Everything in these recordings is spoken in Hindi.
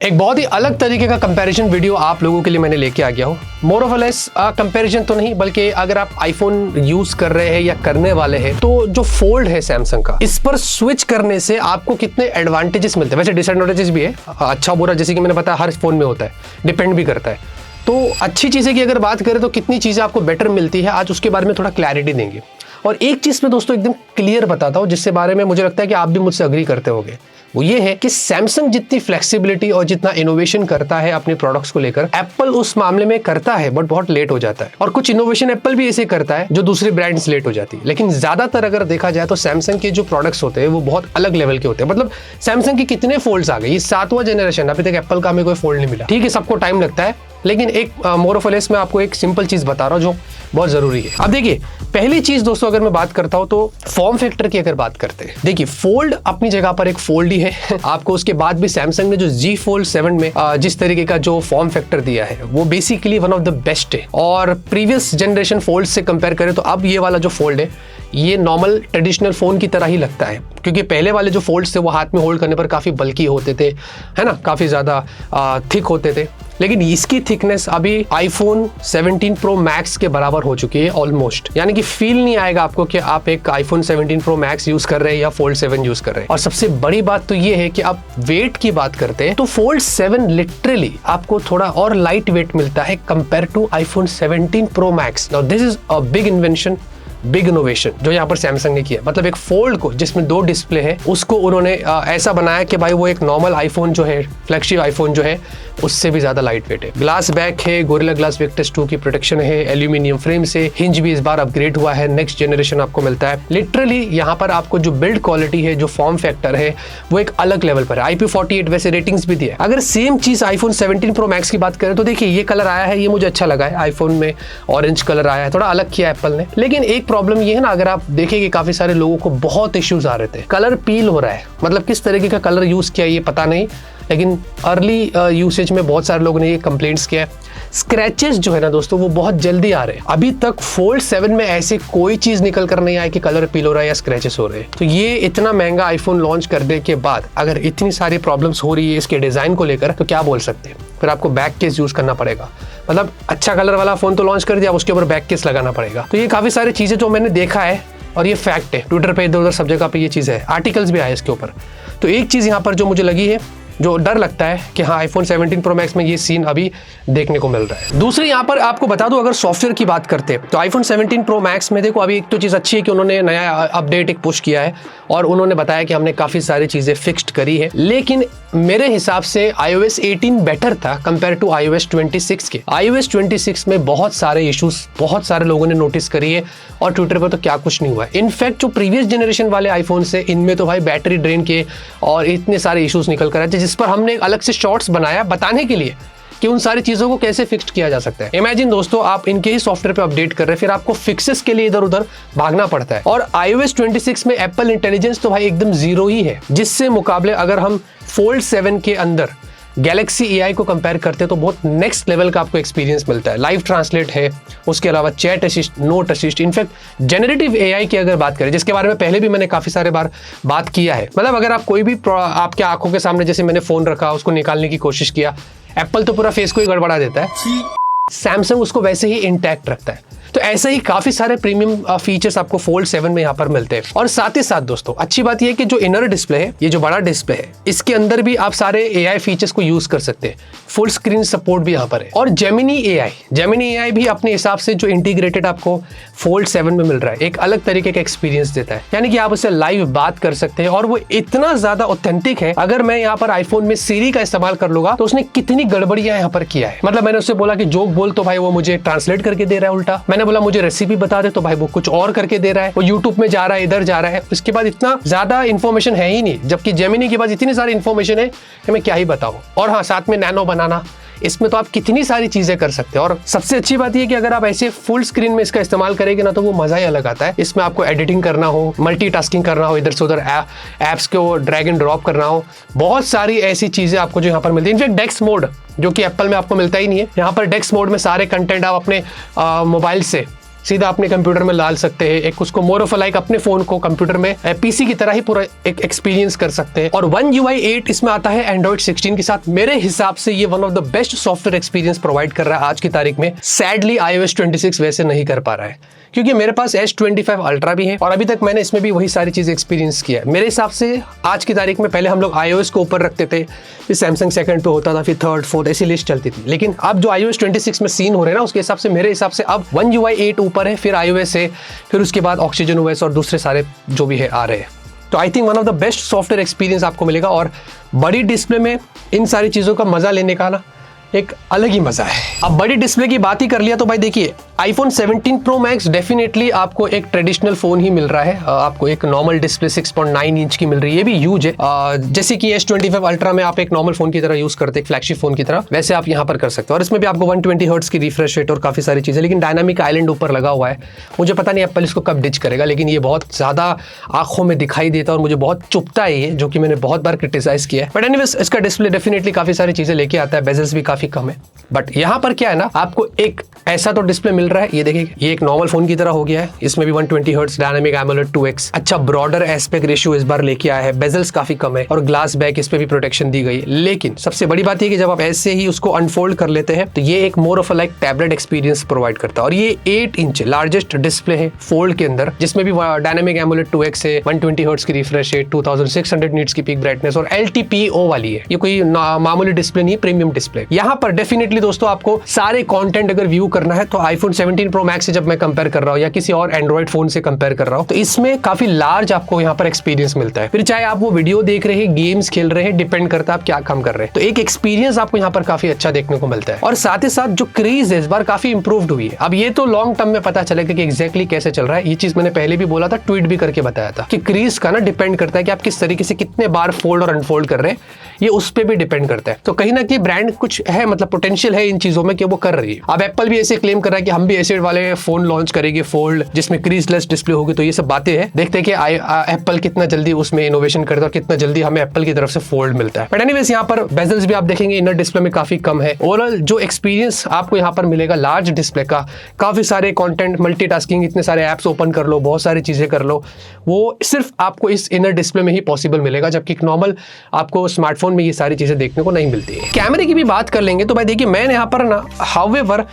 एक बहुत ही अलग तरीके का कंपैरिजन वीडियो आप लोगों के लिए मैंने लेके आ गया हूँ। मोर ऑफ लेस कंपैरिजन तो नहीं, बल्कि अगर आप आईफोन यूज कर रहे हैं या करने वाले हैं तो जो फोल्ड है सैमसंग का, इस पर स्विच करने से आपको कितने एडवांटेजेस मिलते हैं। वैसे डिसएडवांटेजेस भी है, अच्छा बुरा जैसे कि मैंने बताया हर फोन में होता है, डिपेंड भी करता है। तो अच्छी चीज़ें की अगर बात करें तो कितनी चीज़ें आपको बेटर मिलती है, आज उसके बारे में थोड़ा क्लैरिटी देंगे। और एक चीज़ में दोस्तों एकदम क्लियर बताता हूँ, जिससे बारे में मुझे लगता है कि आप भी मुझसे अग्री करते होंगे। वो ये है कि सैमसंग जितनी फ्लेक्सिबिलिटी और जितना इनोवेशन करता है अपने प्रोडक्ट्स को लेकर, एप्पल उस मामले में करता है बट बहुत लेट हो जाता है। और कुछ इनोवेशन एप्पल भी ऐसे करता है जो दूसरे ब्रांड्स लेट हो जाती है। लेकिन ज्यादातर अगर देखा जाए तो सैमसंग के जो प्रोडक्ट्स होते हैं वो बहुत अलग लेवल के होते हैं। मतलब सैमसंग के कितने फोल्ड्स आ गए, ये 7वां जनरेशन, अभी तक एप्पल का हमें कोई फोल्ड नहीं मिला। ठीक है, सबको टाइम लगता है, लेकिन एक मोर ऑफ लेस में आपको एक सिंपल चीज बता रहा हूं जो बहुत जरूरी है। अब देखिए, पहली चीज दोस्तों अगर मैं बात करता हूं तो फॉर्म फैक्टर की अगर बात करते हैं, देखिए फोल्ड अपनी जगह पर एक फोल्ड ही है। आपको उसके बाद भी सैमसंग ने जो Z Fold 7 में जिस तरीके का जो फॉर्म फैक्टर दिया है वो basically one of the best है। और प्रीवियस जनरेशन फोल्ड से कंपेयर करें तो अब ये वाला जो फोल्ड है ये नॉर्मल ट्रेडिशनल फोन की तरह ही लगता है, क्योंकि पहले वाले जो फोल्ड्स थे वो हाथ में होल्ड करने पर काफी बल्की होते थे, है ना, काफी ज्यादा थिक होते थे। लेकिन इसकी थिकनेस अभी आईफोन 17 प्रो मैक्स के बराबर हो चुकी है ऑलमोस्ट, यानी कि फील नहीं आएगा आपको कि आप एक आईफोन 17 प्रो मैक्स यूज कर रहे हैं या फोल्ड 7 यूज कर रहे हैं। और सबसे बड़ी बात तो ये है कि आप वेट की बात करते हैं तो फोल्ड 7 लिटरली आपको थोड़ा और लाइट वेट मिलता है compare to iPhone 17 pro max. Now this is a big invention, big innovation जो यहाँ पर सैमसंग ने किया। मतलब एक फोल्ड को जिसमें 2 डिस्प्ले है उसको उन्होंने ऐसा बनाया कि भाई वो एक नॉर्मल आईफोन जो है, फ्लैगशिप आईफोन जो है, उससे भी ज्यादा लाइट वेट है। ग्लास बैक है, गोरिल्ला ग्लास विक्टस 2 की प्रोटेक्शन है, एल्यूमिनियम फ्रेम से, हिंज भी इस बार अपग्रेड हुआ है, नेक्स्ट जनरेशन आपको मिलता है। लिटरली यहाँ पर आपको जो बिल्ड क्वालिटी है, जो फॉर्म फैक्टर है, वो एक अलग लेवल पर है। IP48 वैसे रेटिंग्स भी दिया है। अगर सेम चीज आईफोन 17 प्रो मैक्स की बात करें तो देखिए ये कलर आया है, ये मुझे अच्छा लगा है, आईफोन में ऑरेंज कलर आया है, थोड़ा अलग किया एप्पल ने। लेकिन एक प्रॉब्लम ये है ना, अगर आप देखेंगे काफी सारे लोगों को बहुत इश्यूज आ रहे थे, कलर पील हो रहा है। मतलब किस तरीके का कलर यूज किया ये पता नहीं, लेकिन अर्ली यूसेज में बहुत सारे लोगों ने ये कंप्लेंट्स किया है। स्क्रैचेस जो है ना दोस्तों वो बहुत जल्दी आ रहे हैं। अभी तक फोल्ड 7 में ऐसे कोई चीज निकल कर नहीं आया कि कलर पील हो रहा है या स्क्रैचेस हो रहे हैं। तो ये इतना महंगा आईफोन लॉन्च करने के बाद अगर इतनी सारी प्रॉब्लम्स हो रही है इसके डिजाइन को लेकर, तो क्या बोल सकते हैं, फिर आपको बैक केस यूज करना पड़ेगा। मतलब अच्छा कलर वाला फोन तो लॉन्च कर दिया, उसके ऊपर बैक केस लगाना पड़ेगा। तो ये काफी सारी चीजें जो मैंने देखा है और ये फैक्ट है, ट्विटर पे इधर उधर सब जगह पे ये चीज है, आर्टिकल्स भी आए इसके ऊपर। तो एक चीज यहाँ पर जो मुझे लगी है, जो डर लगता है कि हाँ आईफोन 17 प्रो मैक्स में ये सीन अभी देखने को मिल रहा है। दूसरी यहाँ पर आपको बता दूं, अगर सॉफ्टवेयर की बात करते हैं तो आईफोन 17 प्रो मैक्स में देखो अभी एक तो चीज़ अच्छी है कि उन्होंने नया अपडेट एक पुश किया है और उन्होंने बताया कि हमने काफ़ी सारी चीज़ें फिक्स्ड करी है। लेकिन मेरे हिसाब से iOS 18 बेटर था कंपेयर टू iOS 26 के। iOS 26 में बहुत सारे इश्यूज बहुत सारे लोगों ने नोटिस करी है और ट्विटर पर तो क्या कुछ नहीं हुआ है। इनफैक्ट जो प्रीवियस जनरेशन वाले आईफोन से, इनमें तो भाई बैटरी ड्रेन के और इतने सारे इश्यूज निकल कर आए थे, जिस पर हमने एक अलग से शॉर्ट्स बनाया बताने के लिए कि उन सारी चीजों को कैसे फिक्स किया जा सकता है। इमेजिन दोस्तों आप इनके ही सॉफ्टवेयर पे अपडेट कर रहे हैं, फिर आपको फिक्सेस के लिए इधर उधर भागना पड़ता है। और iOS 26 में एप्पल इंटेलिजेंस तो भाई एकदम जीरो ही है, जिससे मुकाबले अगर हम फोल्ड 7 के अंदर गैलेक्सी AI को कंपेयर करते हैं तो बहुत नेक्स्ट लेवल का आपको एक्सपीरियंस मिलता है। लाइव ट्रांसलेट है, उसके अलावा chat assist, note assist, in fact generative AI की अगर बात करें, जिसके बारे में पहले भी मैंने काफी सारे बार बात किया है। मतलब अगर आप कोई भी आपके आंखों के सामने जैसे मैंने फोन रखा, उसको निकालने की कोशिश किया, एप्पल तो पूरा फेस को ही गड़बड़ा देता है, सैमसंग उसको वैसे ही इंटैक्ट रखता है। तो ऐसे ही काफी सारे प्रीमियम फीचर्स आपको फोल्ड 7 में यहाँ पर मिलते हैं। और साथ ही साथ दोस्तों अच्छी बात यह है कि जो इनर डिस्प्ले है, ये जो बड़ा डिस्प्ले है, इसके अंदर भी आप सारे AI फीचर्स को यूज कर सकते हैं। फुल स्क्रीन सपोर्ट भी यहाँ पर है। और जेमिनी AI भी अपने हिसाब से जो इंटीग्रेटेड आपको फोल्ड 7 में मिल रहा है, एक अलग तरीके का एक्सपीरियंस देता है। यानी कि आप उससे लाइव बात कर सकते हैं और वो इतना ज्यादा ऑथेंटिक है। अगर मैं यहाँ पर आईफोन में सीरी का इस्तेमाल कर लूंगा तो उसने कितनी गड़बड़ियां यहाँ पर किया है। मतलब मैंने उससे बोला कि जोक बोल, तो भाई वो मुझे ट्रांसलेट करके दे रहा है उल्टा। मैंने बोला मुझे रेसिपी बता दे, तो भाई वो कुछ और करके दे रहा है। वो यूट्यूब में जा रहा है, इधर जा रहा है, उसके बाद इतना ज्यादा इन्फॉर्मेशन है ही नहीं, जबकि जेमिनी के पास इतनी सारी इन्फॉर्मेशन है कि मैं क्या ही बताऊं। और हाँ, साथ में नैनो बनाना, इसमें तो आप कितनी सारी चीजें कर सकते हैं। और सबसे अच्छी बात यह कि अगर आप ऐसे फुल स्क्रीन में इसका इस्तेमाल करेंगे ना तो वो मजा ही अलग आता है। इसमें आपको एडिटिंग करना हो, मल्टीटास्किंग करना हो, इधर से उधर एप्स को ड्रैग एंड ड्रॉप करना हो, बहुत सारी ऐसी चीजें आपको जो यहाँ पर मिलती है। इनफैक्ट डेस्क मोड जो कि एप्पल में आपको मिलता ही नहीं है, यहाँ पर डेस्क मोड में सारे कंटेंट आप अपने मोबाइल से सीधा अपने कंप्यूटर में डाल सकते हैं, एक उसको मोर ऑफ लाइक अपने फोन को कंप्यूटर में पीसी की तरह ही पूरा एक एक्सपीरियंस कर सकते हैं। और One UI 8 इसमें आता है एंड्रॉइड 16 के साथ। मेरे हिसाब से ये one of the best software experience provide कर रहा है आज की तारीख में। सैडली iOS 26 वैसे नहीं कर पा रहा है, क्योंकि मेरे पास S25 अल्ट्रा भी है और अभी तक मैंने इसमें भी वही सारी चीजें एक्सपीरियंस किया है। मेरे हिसाब से आज की तारीख में पहले हम लोग iOS को ऊपर रखते थे, फिर सैमसंग सेकंड पे होता था, फिर थर्ड फोर्थ ऐसी लिस्ट चलती थी। लेकिन अब जो iOS 26 में सीन हो रहे हैं ना, उसके हिसाब से मेरे हिसाब से अब One UI 8 ऊपर है, फिर iOS है, फिर उसके बाद ऑक्सीजन OS और दूसरे सारे जो भी है आ रहे हैं। तो I think one of the best software experience आपको मिलेगा। और बड़ी डिस्प्ले में इन सारी चीज़ों का मज़ा लेने का ना एक अलग ही मजा है। अब बड़ी डिस्प्ले की बात ही कर लिया तो भाई देखिए, iPhone 17 Pro Max डेफिनेटली आपको एक ट्रेडिशनल फोन ही मिल रहा है। आपको एक नॉर्मल डिस्प्ले 6.9 इंच की मिल रही है, ये भी ह्यूज है। जैसे कि S25 अल्ट्रा में आप एक नॉर्मल फोन की तरह यूज करते हैं, फ्लैगशिप फोन की तरह, वैसे आप यहाँ पर कर सकते हो। और इसमें भी आपको 120 हर्ट्ज की रिफ्रेश रेट और काफी सारी चीजें, लेकिन डायनामिक आइलैंड ऊपर लगा हुआ है। मुझे पता नहीं एप्पल इसको कब डिच करेगा, लेकिन ये बहुत ज्यादा आंखों में दिखाई देता है और मुझे बहुत चुभता है ये, जो कि मैंने बहुत बार क्रिटिसाइज किया है। बट एनीवेज इसका डिस्प्ले डेफिनेटली काफी सारी चीजें लेके आता है, बेजल्स भी काफी कम है। बट यहाँ पर क्या है ना, आपको एक ऐसा तो डिस्प्ले मिल रहा है, ये देखिए, ये एक नॉर्मल फोन की तरह हो गया है। इसमें भी 120 हर्ट्ज डायनामिक एमोलेड 2x, अच्छा ब्रॉडर एस्पेक्ट रेशियो इस बार लेके आया है, बेजल्स काफी कम है और ग्लास बैक इस पे भी प्रोटेक्शन दी गई। लेकिन सबसे बड़ी बात ये कि जब आप ऐसे ही उसको अनफोल्ड कर लेते हैं तो ये एक more of like tablet experience provide करता है। और ये 8 इंच लार्जेस्ट डिस्प्ले है फोल्ड के अंदर, जिसमें भी डायनामिक एमोलेड 2x है, 120 हर्ट्ज की रिफ्रेश रेट, 2600 निट्स की पीक ब्राइटनेस और LTPO वाली है। ये कोई मामूली डिस्प्ले नहीं, प्रीमियम डिस्प्ले। यहाँ पर डेफिनेटली दोस्तों आपको सारे कंटेंट अगर व्यू करना है तो iPhone 17 Pro Max से जब मैं कंपेयर कर रहा हूँ या किसी और एंड्रॉइड फोन से कंपेयर कर रहा हूँ, तो इसमें काफी लार्ज आपको यहाँ पर एक्सपीरियंस मिलता है। फिर चाहे आप वो वीडियो देख रहे हैं, गेम्स खेल रहे हैं, डिपेंड करता है आप क्या काम कर रहे हैं, तो एक एक्सपीरियंस आपको यहाँ पर काफी अच्छा देखने को मिलता है। और साथ ही साथ जो क्रीज है इस बार काफी इंप्रूव्ड हुई है। अब ये तो लॉन्ग टर्म में पता चलेगा कि एग्जैक्टली कैसे चल रहा है। ये चीज मैंने पहले भी बोला था, ट्वीट भी करके बताया था कि क्रीज का ना डिपेंड करता है कि आप किस तरीके से कितने बार फोल्ड और अनफोल्ड कर रहे हैं, ये उस पर भी डिपेंड करता है। तो कहीं ना कहीं ब्रांड कुछ है, मतलब पोटेंशियल है इन चीजों में कि वो कर रही है। अब एप्पल भी ऐसे क्लेम कर रहा है कि हम भी ऐसे वाले फोन लॉन्च करेंगे फोल्ड जिसमें क्रीजलेस डिस्प्ले होगी। तो ये सब बातें हैं, देखते हैं कि एप्पल कितना जल्दी उसमें इनोवेशन करता है और कितना जल्दी हमें एप्पल की तरफ से फोल्ड मिलता है। बट एनीवेज यहाँ पर बेजल्स भी आप देखेंगे इनर डिस्प्ले में काफी कम है। ओवरऑल जो एक्सपीरियंस आपको यहाँ पर मिलेगा लार्ज डिस्प्ले का, काफी सारे कंटेंट, मल्टीटास्किंग, इतने सारे ऐप्स ओपन कर लो, बहुत सारी चीजें कर लो, वो सिर्फ आपको इस इनर डिस्प्ले में ही पॉसिबल मिलेगा, जबकि एक नॉर्मल आपको स्मार्टफोन में ये सारी चीजें देखने को नहीं मिलती है। कैमरे की भी बात कर लेंगे तो भाई देखिए, मैंने यहाँ पर ना हाउएवर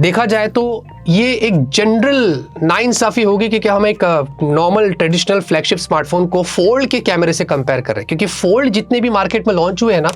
देखा जाए तो ये एक जनरल नाइंसाफी होगी कि क्या हम एक नॉर्मल ट्रेडिशनल फ्लैगशिप स्मार्टफोन को फोल्ड के कैमरे से कंपेयर कर रहे हैं, क्योंकि फोल्ड जितने भी मार्केट में लॉन्च हुए हैं ना,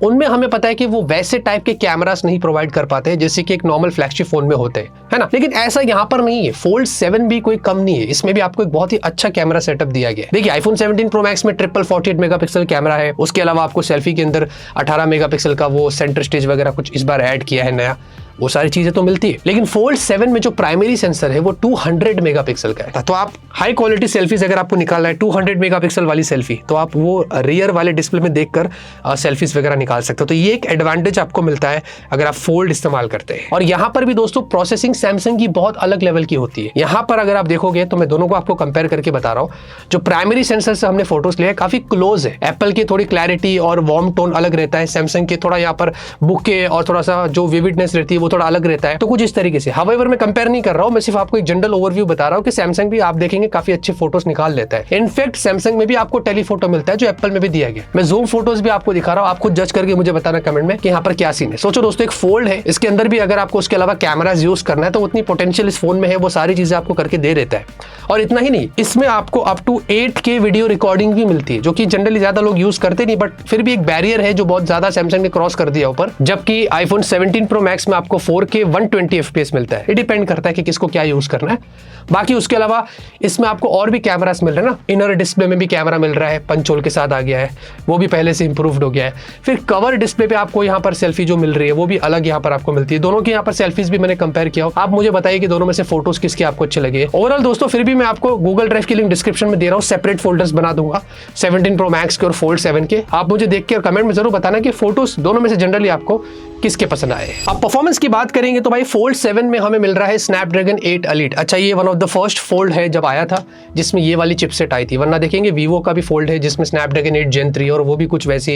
उनमें हमें पता है कि वो वैसे टाइप के कैमरास नहीं प्रोवाइड कर पाते हैं जैसे कि एक नॉर्मल फ्लैगशिप फोन में होते हैं, है ना। लेकिन ऐसा यहाँ पर नहीं है। फोल्ड 7 भी कोई कम नहीं है, इसमें भी आपको एक बहुत ही अच्छा कैमरा सेटअप दिया गया है। देखिए iPhone 17 Pro Max में ट्रिपल 48 मेगापिक्सल कैमरा है। उसके अलावा आपको सेल्फी के अंदर 18 मेगापिक्सल का वो सेंटर स्टेज वगैरह कुछ इस बार ऐड किया है नया, वो सारी चीजें तो मिलती है। लेकिन फोल्ड 7 में जो प्राइमरी सेंसर है वो 200 मेगापिक्सल का है। तो आप हाई क्वालिटी सेल्फीज अगर आपको निकालना है 200 मेगापिक्सल वाली सेल्फी, तो आप वो रियर वाले डिस्प्ले में देखकर सेल्फीज वगैरह निकाल सकते हो। तो ये एक एडवांटेज आपको मिलता है अगर आप फोल्ड इस्तेमाल करते हैं। और यहाँ पर भी दोस्तों प्रोसेसिंग सैमसंग की बहुत अलग लेवल की होती है। यहाँ पर अगर आप देखोगे तो मैं दोनों को आपको कंपेयर करके बता रहा हूँ। जो प्राइमरी सेंसर से हमने फोटोज लिए काफी क्लोज है। एप्पल की थोड़ी क्लैरिटी और वार्म टोन अलग रहता है, सैमसंग के थोड़ा यहाँ पर बुके और थोड़ा सा जो विविडनेस रहती है वो थोड़ा अलग रहता है। तो कुछ इस तरीके से, हाउएवर मैं कंपेयर नहीं कर रहा हूं, मैं सिर्फ आपको एक जनरल ओवरव्यू बता रहा हूं कि सैमसंग भी आप देखेंगे काफी अच्छे फोटोज निकाल लेता है। इनफैक्ट सैमसंग में भी आपको टेलीफोटो मिलता है जो एप्पल में भी दिया गया। मैं जूम फोटोज भी आपको दिखा रहा हूं, आप खुद जज करके मुझे बताना कमेंट में कि यहाँ पर क्या सीन है। सोचो दोस्तों, एक फोल्ड है, इसके अंदर भी अगर आपको उसके अलावा कैमराज यूज करना है तो उतनी पोटेंशियल इस फोन में है, वो सारी चीजें आपको करके दे देता है। और इतना ही नहीं, इसमें आपको up to 8K video recording भी मिलती है, जो कि जनरली ज्यादा लोग यूज करते नहीं, बट फिर भी एक बैरियर है जो बहुत ज्यादा सैमसंग ने क्रॉस कर दिया ऊपर। जबकि iPhone 17 Pro Max में आपको 4K 120 FPS मिलता है। ये डिपेंड करता है कि किसको क्या यूज करना है। बाकी उसके अलावा इसमें आपको और भी कैमरास मिल रहे हैं ना, इनर डिस्प्ले में भी कैमरा मिल रहा है, पंच होल के साथ आ गया है, वो भी पहले से इंप्रूव्ड हो गया है। फिर कवर डिस्प्ले पे आपको यहाँ पर सेल्फी जो मिल रही है वो भी अलग यहाँ पर आपको मिलती है। दोनों की यहाँ पर सेल्फीज भी मैंने कंपेयर किया। आप मुझे बताइए कि दोनों में से फोटोज किसके आपको अच्छे लगे। ओवरऑल दोस्तों फिर भी मैं आपको गूगल ड्राइव की लिंक डिस्क्रिप्शन में दे रहा हूँ, सेपरेट फोल्डर्स बना दूंगा 17 Pro Max के और फोल्ड 7 के। आप मुझे देख के और कमेंट में जरूर बताना कि फोटोज दोनों में से जनरली आपको किसके पसंद आए। अब परफॉर्मेंस की बात करेंगे तो भाई फोल्ड 7 में हमें मिल रहा है Snapdragon 8 Elite। अच्छा, ये one of the first fold है जब आया था जिसमें ये वाली चिपसेट आई थी, वरना देखेंगे वीवो का भी फोल्ड है जिसमें Snapdragon 8 Gen 3 और वो भी कुछ वैसे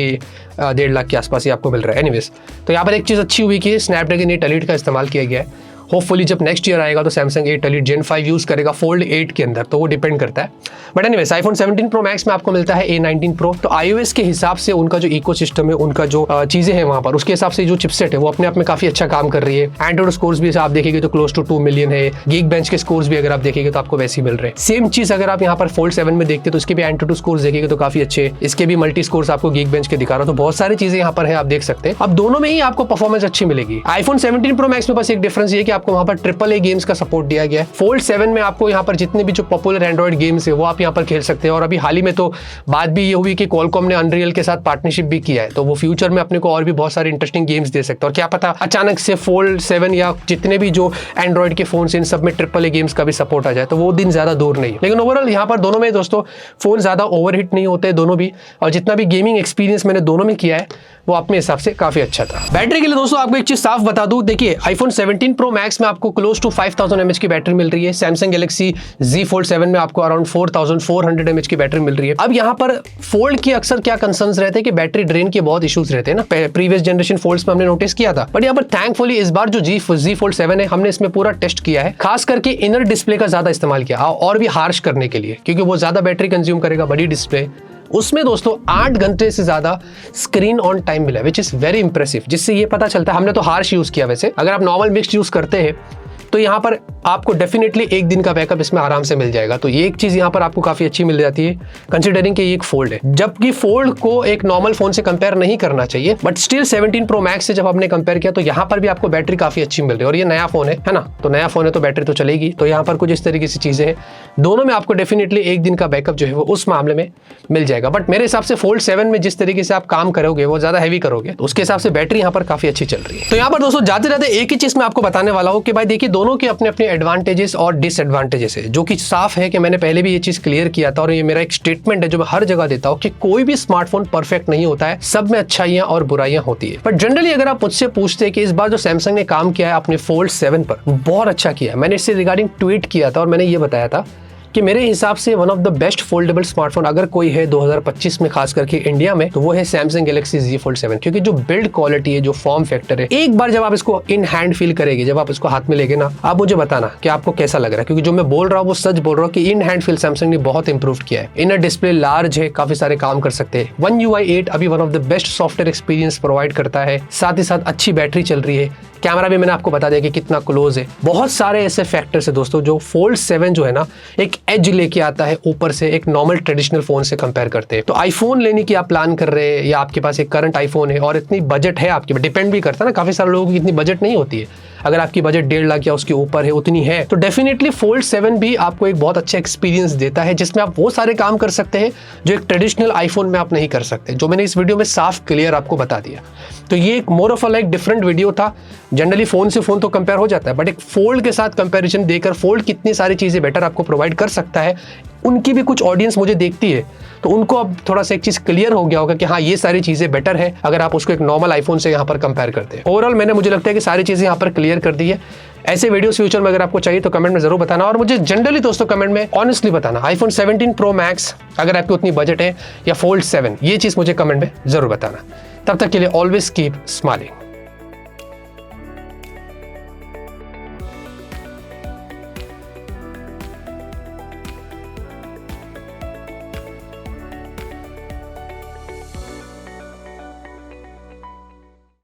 1.5 लाख के आसपास ही आपको मिल रहा है। एनीवेज, तो यहाँ पर एक चीज़ अच्छी हुई कि Snapdragon 8 Elite का इस्तेमाल किया गया है होपफुली जब नेक्स्ट ईयर आएगा तो सैमसंग 8 Elite Gen 5 यूज करेगा फोल्ड 8 के अंदर, तो वो डिपेंड करता है। But anyways iPhone 17 Pro Max में आपको मिलता है A19 Pro। तो iOS के हिसाब से उनका जो इकोसिस्टम है, उनका जो चीजें हैं वहां पर, उसके हिसाब से जो चिपसेट है वो अपने आप में काफी अच्छा काम कर रही है। एंड्रॉइड स्कोर्स भी आप देखेंगे तो क्लोज टू 2 मिलियन है। Geekbench के स्कोर्स भी अगर आप देखेंगे तो आपको वैसे ही मिल रहे हैं। सेम चीज अगर आप यहाँ पर फोल्ड 7 में देखते तो इसके भी एंट्रोटू स्कोर्स देखेंगे तो काफी अच्छे, इसके भी मल्टी स्कोर्स आपको Geekbench के दिखा रहा हूं। तो बहुत सारी चीजें यहाँ पर है, आप देख सकते हैं। अब दोनों में ही आपको परफॉर्मेंस अच्छी मिलेगी। आईफोन 17 Pro Max में बस एक डिफरेंस ये कि आपको वहां पर AAA गेम्स का सपोर्ट दिया गया है। फोल्ड 7 में आपको यहाँ पर जितने भी जो पॉपुलर एंड्रॉइड गेम्स है वो आप यहाँ पर खेल सकते हैं। और अभी हाल ही में तो बात भी ये हुई कि Qualcomm ने अनरियल के साथ पार्टनरशिप भी किया है, तो वो फ्यूचर में अपने को और भी बहुत सारे इंटरेस्टिंग गेम्स दे सकते हैं। और क्या पता अचानक से फोल्ड 7 या जितने भी जो एंड्रॉइड के फोन इन सब में AAA गेम्स का भी सपोर्ट आ जाए, तो वो दिन ज्यादा दूर नहीं है। लेकिन ओवरऑल यहाँ पर दोनों में दोस्तों फोन ज्यादा ओवरहीट नहीं होते दोनों भी, और जितना भी गेमिंग एक्सपीरियंस मैंने दोनों में किया है वो अपने हिसाब से काफी अच्छा था। बैटरी के लिए दोस्तों आपको एक चीज साफ बता दूं, देखिए आईफोन 17 Pro Max में आपको क्लोज टू 5000 mAh की बैटरी मिल रही है। सैमसंग गैलेक्सी Z Fold 7 में आपको अराउंड 4400 mAh की बैटरी मिल रही है। अब यहाँ पर फोल्ड की अक्सर क्या कंसर्न्स रहते हैं कि बैटरी ड्रेन के बहुत इश्यूज रहते हैं ना, प्रीवियस जनरेशन फोल्ड्स में हमने नोटिस किया था। बट यहाँ पर थैंकफुली इस बार जो Z Fold 7 है, हमने इसमें पूरा टेस्ट किया है, खास करके इनर डिस्प्ले का ज्यादा इस्तेमाल किया और भी हार्श करने के लिए, क्योंकि वो ज्यादा बैटरी कंज्यूम करेगा, बड़ी डिस्प्ले। उसमें दोस्तों 8 घंटे से ज्यादा स्क्रीन ऑन टाइम मिला, विच इज वेरी इंप्रेसिव, जिससे ये पता चलता है, हमने तो हार्श यूज किया वैसे, अगर आप नॉर्मल मिक्स यूज करते हैं तो यहाँ पर आपको डेफिनेटली एक दिन का बैकअप इसमें आराम से मिल जाएगा। तो ये एक चीज यहाँ पर आपको काफी अच्छी मिल जाती है, कंसिडरिंग कि ये एक फोल्ड है। जबकि फोल्ड को एक नॉर्मल फोन से कंपेयर नहीं करना चाहिए, बट स्टिल 17 Pro Max से जब हमने कंपेयर किया तो यहाँ पर भी आपको बैटरी काफी अच्छी मिल रही है। और ये नया फोन है ना, तो नया फोन है तो बैटरी तो चलेगी। तो यहाँ पर कुछ इस तरीके से चीजें हैं, दोनों में आपको डेफिनेटली एक दिन का बैकअप जो है वो उस मामले में मिल जाएगा। बट मेरे हिसाब से फोल्ड 7 में जिस तरीके से आप काम करोगे, वो ज्यादा हैवी करोगे, तो उसके हिसाब से बैटरी यहाँ पर काफी अच्छी चल रही है। तो यहाँ पर दोस्तों जाते जाते एक ही चीज मैं आपको बताने वाला हूँ कि भाई देखिए दोनों के अपने अपने एडवांटेजेस और डिसएडवांटेजेस है, जो कि साफ है कि मैंने पहले भी ये चीज क्लियर किया था। और ये मेरा एक स्टेटमेंट है जो मैं हर जगह देता हूं कि कोई भी स्मार्टफोन परफेक्ट नहीं होता है, सब में अच्छाइयां और बुराइयां होती है। बट जनरली अगर आप मुझसे पूछते हैं कि इस बार जो सैमसंग ने काम किया है अपने फोल्ड 7 पर, बहुत अच्छा किया है। मैंने इससे रिगार्डिंग ट्वीट किया था और मैंने ये बताया था कि मेरे हिसाब से one of the best foldable smartphone अगर कोई है 2025 में, खास करके इंडिया में, तो वो है सैमसंग गैलेक्सी Z Fold 7। क्योंकि जो बिल्ड क्वालिटी है, जो फॉर्म फैक्टर है, एक बार जब आप इसको इन हैंड फील करेंगे, जब आप इसको हाथ में लेंगे ना, आप मुझे बताना कि आपको कैसा लग रहा है। क्योंकि जो मैं बोल रहा हूँ वो सच बोल रहा हूँ कि इन हैंड फील सैमसंग ने बहुत इंप्रूव किया है। इनर डिस्प्ले लार्ज है, काफी सारे काम कर सकते हैं। One UI 8 अभी one of the best software experience provide करता है, साथ ही साथ अच्छी बैटरी चल रही है। कैमरा भी मैंने आपको बता दिया कि कितना क्लोज है। बहुत सारे ऐसे फैक्टर्स है दोस्तों जो फोल्ड 7 जो है ना एक एज लेके आता है ऊपर से, एक नॉर्मल ट्रेडिशनल फोन से कंपेयर करते हैं। तो आईफोन लेने की आप प्लान कर रहे हैं या आपके पास एक करंट आईफोन है और इतनी बजट है आपके, डिपेंड भी करता है ना, काफी सारे लोगों की इतनी बजट नहीं होती है। अगर आपकी बजट 1.5 लाख या उसके ऊपर है, उतनी है, तो डेफिनेटली फोल्ड 7 भी आपको एक बहुत अच्छा एक्सपीरियंस देता है, जिसमें आप वो सारे काम कर सकते हैं जो एक ट्रेडिशनल आईफोन में आप नहीं कर सकते, जो मैंने इस वीडियो में साफ क्लियर आपको बता दिया। तो ये एक more of like different video था। जनरली फोन से फोन तो कंपेयर हो जाता है, बट एक फोल्ड के साथ कंपैरिजन देकर फोल्ड कितनी सारी चीजें बेटर आपको प्रोवाइड कर सकता है, उनकी भी कुछ ऑडियंस मुझे देखती है, तो उनको अब थोड़ा सा एक चीज क्लियर हो गया होगा कि हाँ ये सारी चीजें बेटर है अगर आप उसको एक नॉर्मल आईफोन से यहाँ पर कंपेयर करते हैं। ओवरऑल मुझे लगता है कि सारी चीजें यहाँ पर क्लियर कर दी है। ऐसे वीडियोस फ्यूचर में अगर आपको चाहिए तो कमेंट में जरूर बताना, और मुझे जनरली दोस्तों कमेंट में ऑनेस्टली बताना आईफोन 17 Pro Max अगर आपकी उतनी बजट है या फोल्ड 7, ये चीज मुझे कमेंट में जरूर बताना। तब तक के लिए ऑलवेज कीप स्माइलिंग।